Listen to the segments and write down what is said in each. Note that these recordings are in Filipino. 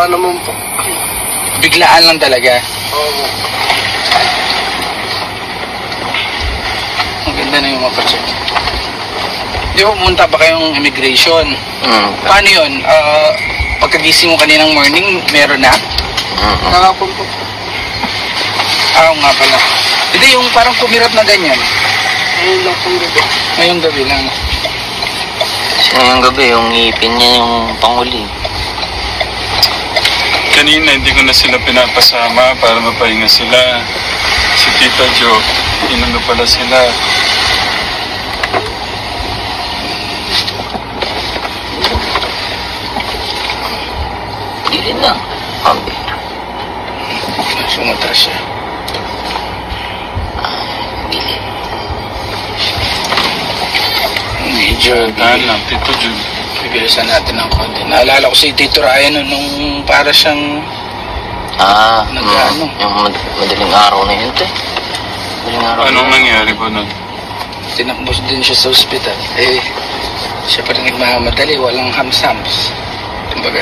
Wala naman po. Biglaan lang talaga. Oo. Maganda na yung mapacheck. Di ba pumunta pa kayong immigration? Paano yun? Pagkagising mo kaninang morning, meron na? Kahapon po. Oo nga pala. Hindi, yung parang kumirap na ganyan. Ayun lang pong gabi. Ngayong gabi lang. Ngayong gabi, yung ngipin niya yung panghuli. Kanina hindi ko na sila pinapasama para mapahinga sila. Si Tita Jo, inano pala sila. Gilid lang. Sumatras siya. Medyo Dahan lang, Tito Jo. bibilisan natin ng konti. Naalala ko si Tito Ryan nung para siyang Yung madaling araw na yun, te. Madaling araw. Anong nangyari po nun? tinakbos din siya sa ospital. Siya pa rin nagmamadali, walang hams-hams. Kumbaga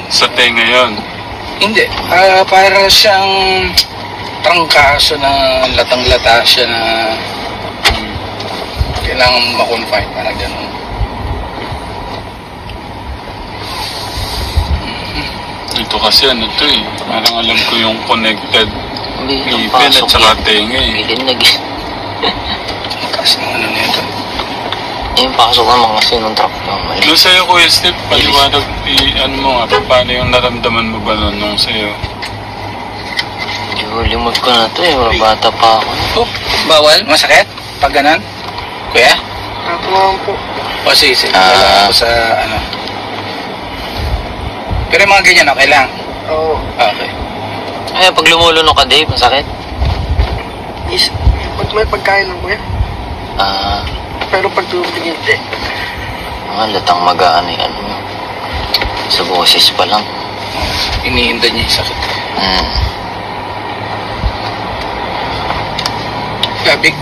Sa tenga yun. hindi, para siyang trangkaso na latang-lata siya na kailangan makonfine, parang gano'n. Dito kasi ano to eh. Parang alam ko yung connected ngipin at saka tenga eh. Gilid na gilid. Kasi ano nito. Yung pasok naman kasi ng truck yung mali. Nung sa'yo, Kuya Steve, paliwanag ano mo nga, paano yung naramdaman mo ba nun nung sa'yo? Hindi ko limot ko na to eh. Bata pa ako. Bawal? Masakit? Pag ganon? Kuya? Natuwang po. O sige. Wala ako sa ano. Pero yung mga ganyan, okay lang? Oo. Okay. Pag lumulunok ka, Dave, masakit? Pag may pagkain lang kuya. Pero pag tubig hindi. Latang magaan eh. Sa boses pa lang. Iniinda niya yung sakit.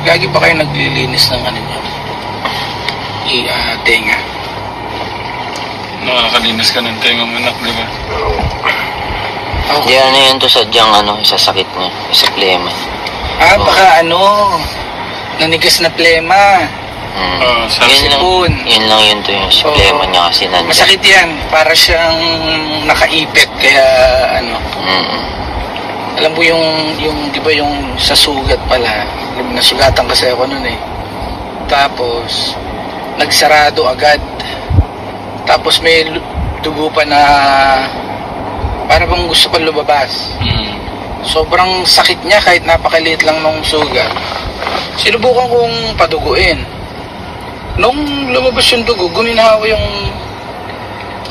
Lagi ba kayo naglilinis ng ano niya? Tenga. Nakakalinis ka ng tenga mo, anak, di ba? Hindi yan to sadyang sasakit niya. Sa plema. Baka nanigas na plema. Yun lang yun to yung plema niya kasi nandiyan. Masakit yan. Para siyang nakaipit. Kaya alam mo yung di ba yung sa sugat pala. Nasugatan kasi ako nun eh. Tapos nagsarado agad. Tapos may dugo pa na para bang gusto pa lumabas. Sobrang sakit niya kahit napakaliit lang nung sugat. Sinubukan kong paduguin. Nung lumabas yung dugo, guminawa yung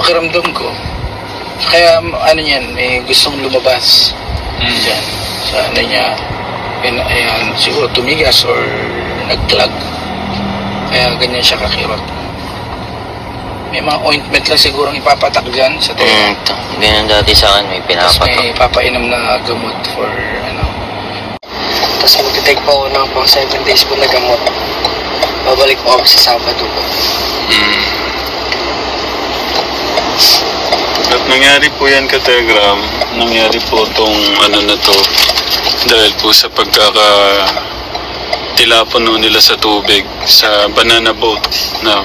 pakiramdam ko. Kaya may gustong lumabas. Diyan. Sa niya, siguro tumigas or nag-clog. Kaya ganyan siya kakirot. May mga ointment lang siguro ipapatak dyan sa tenga. Ganyan dati sa akin, may pinapatak. Tapos may papainom na gamot for Tapos magtitake pa ako ng pang 7 days po na gamot. Babalik po ako sa Sabado po. At nangyari po yan, Kategram. Nangyari po itong na to dahil po sa tilapon nila sa tubig sa banana boat na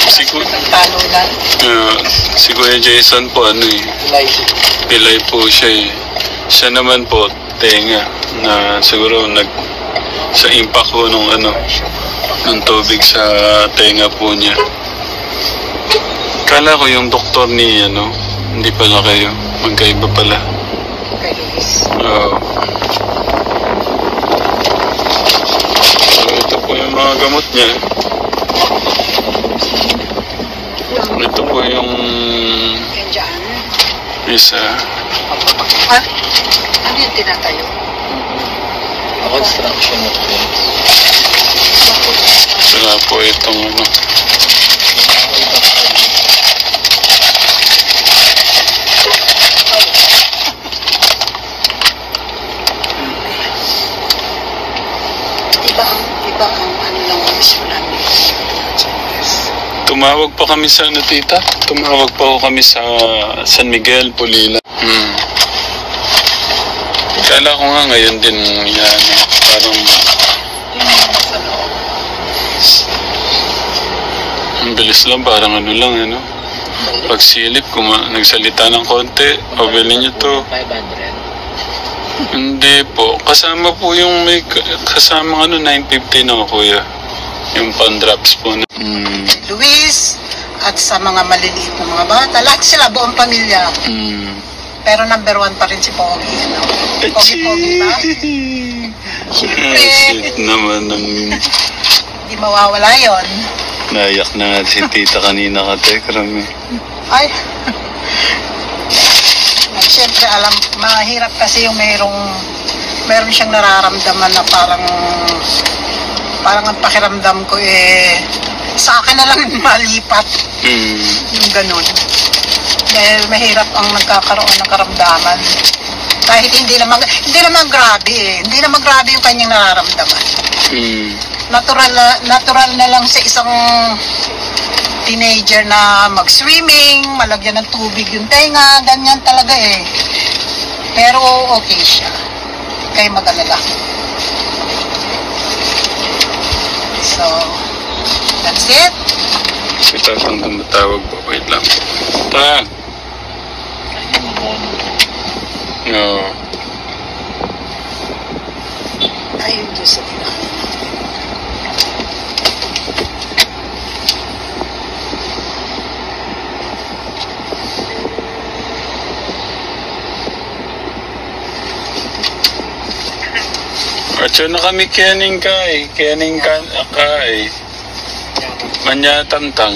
si Kuya Jason po pilay po siya eh. Siya naman po tenga na siguro sa impact po ng tubig sa tenga po niya. Kala ko yung doktor ni hindi pala kayo, magkaiba pala. So ito po yung mga gamot niya. Ito po yung isa. Ano yung tinatayo? construction of things. Sila po itong Iba ang ano lang ang issue namin. tumawag pa kami sa ano, tita? Tumawag pa kami sa San Miguel, Pulila. Kala ko nga ngayon din yan. Parang... Ang bilis lang, parang ano lang, ano? Pagsilip, nagsalita ng konti, pabili niyo to. 500. Hindi po. Kasama po yung may kasama 950 na kuya. Yung pan-drops po na. Luis at sa mga maliliit na mga bata. Lahat sila, buong pamilya. Pero number 1 pa rin si Pogi. Ano? Pogi ba? Siyempre. Sweet naman ng... Hindi mawawala yon. Naiyak na nga si tita kanina ka, Tekram eh. Ay. Siyempre, mahirap kasi yung meron siyang nararamdaman na parang ang pakiramdam ko sa akin na lang malipat. Yung ganun. Dahil mahirap ang nagkakaroon ng karamdaman. Kahit hindi naman grabe Hindi naman grabe yung kanyang nararamdaman. Natural na lang sa isang teenager na mag-swimming, malagyan ng tubig yung tenga, ganyan talaga Pero okay siya. Kayo mag-alala. So, that's it. Si Tatang tumatawag po. Wait lang po. Ta! No. Ayun doon sa pinaka. At yun na kami Kening Kai. Manyatantang.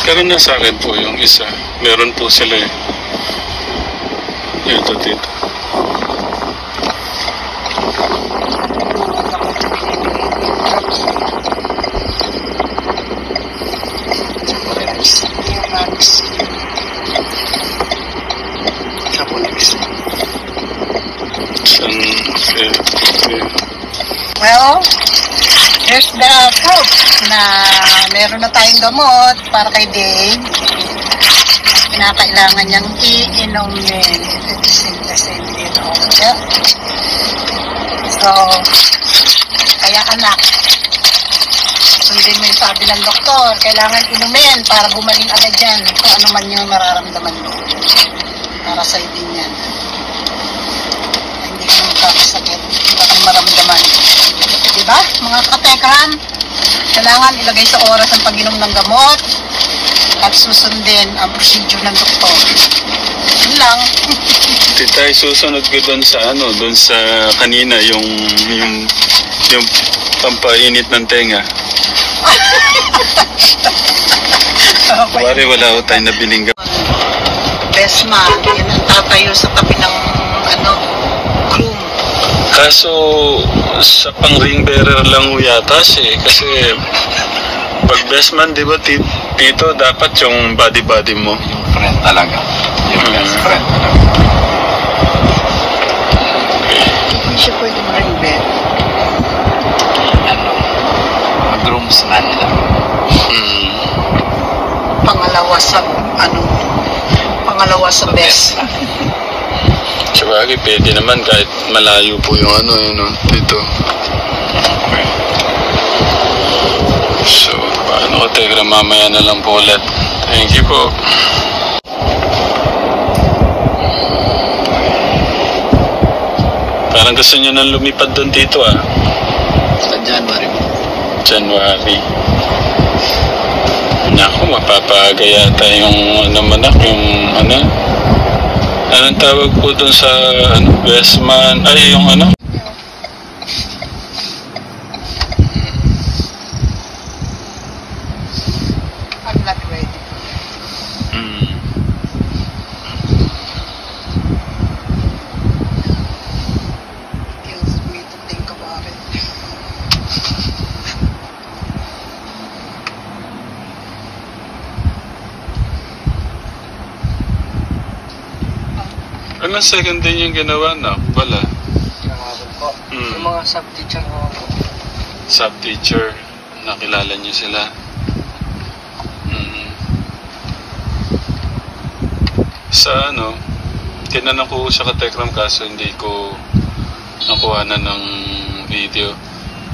Pero nasa akin po yung isa. Meron po sila Ito, tito. Well, here's the proof na meron na tayong gamot para kay Dave. Kinakailangan niyang iinumin. Ito dito. So, kaya anak, sundin mo yung sabi ng doktor, kailangan inumin para gumaling agad yan kung ano man yung mararamdaman mo. Para sa'yo din yan. Hindi ka magkakasakit. Hindi ka maramdaman. Diba? Mga katekram, kailangan ilagay sa oras ang pag-inom ng gamot at susundin ang procedure ng doktor. Yun lang. Tita, susunod ko doon sa kanina, yung pampainit ng tenga. Pare, wala ko tayong nabiling gamot. Best man, yun ang tatayo sa tabi ng room. Kaso, sa pang-ring bearer lang yata siya kasi pag best man, di ba, tito, dapat yung body mo. Yung friend talaga. Yung best friend talaga. Hindi siya pwede ring bed. Groomsman lang. Pangalawa sa best. Sabagay, pwede naman kahit malayo po yung dito. So, paano ko, Tegra, mamaya na lang po ulit. Thank you po. Parang gusto nyo nang lumipad doon dito Sa January mo. January. Naku, mapapaga yata yung anong tawag po dun sa best man, ay yung I'm not ready. Kills me to think about it. Anong second day yung ginawa na? Wala. Yung mga sub-teacher ko. Sub-teacher. nakilala niyo sila. Sa ano, tinanong ko siya ka Tekram kaso hindi ko nakuha na ng video.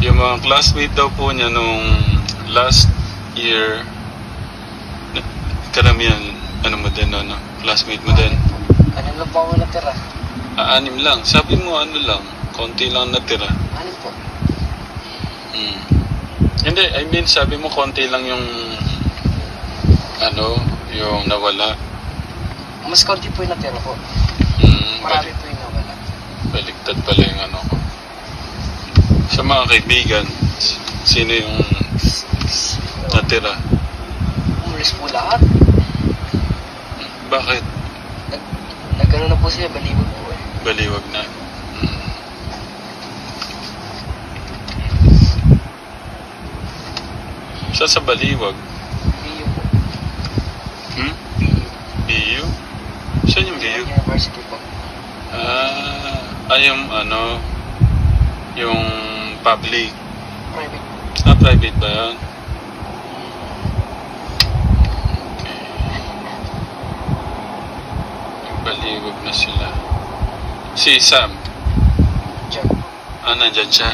Yung mga classmate daw po niya nung last year, karamihan, ano mo din, ano, classmate mo din? Ano lang po ako natira? 6 lang. Sabi mo ano lang, konti lang natira. Ano po? Hindi, I mean, sabi mo konti lang yung, ano, yung nawala. Mas konti po yung natira po. Marami po yung nawala. Baliktad pala yung ano ko. Sa mga kaibigan, sino yung natira? Umalis po lahat. Bakit? Nagano na po sila, baliwag po eh. Baliwag na. Sa Baliwag? BU po. BU? Saan yung BU? University po. Yung ano, yung public. Private. Private ba yan? Okay. Baliwag na sila. Si Sam? Diyan. Nandyan siya.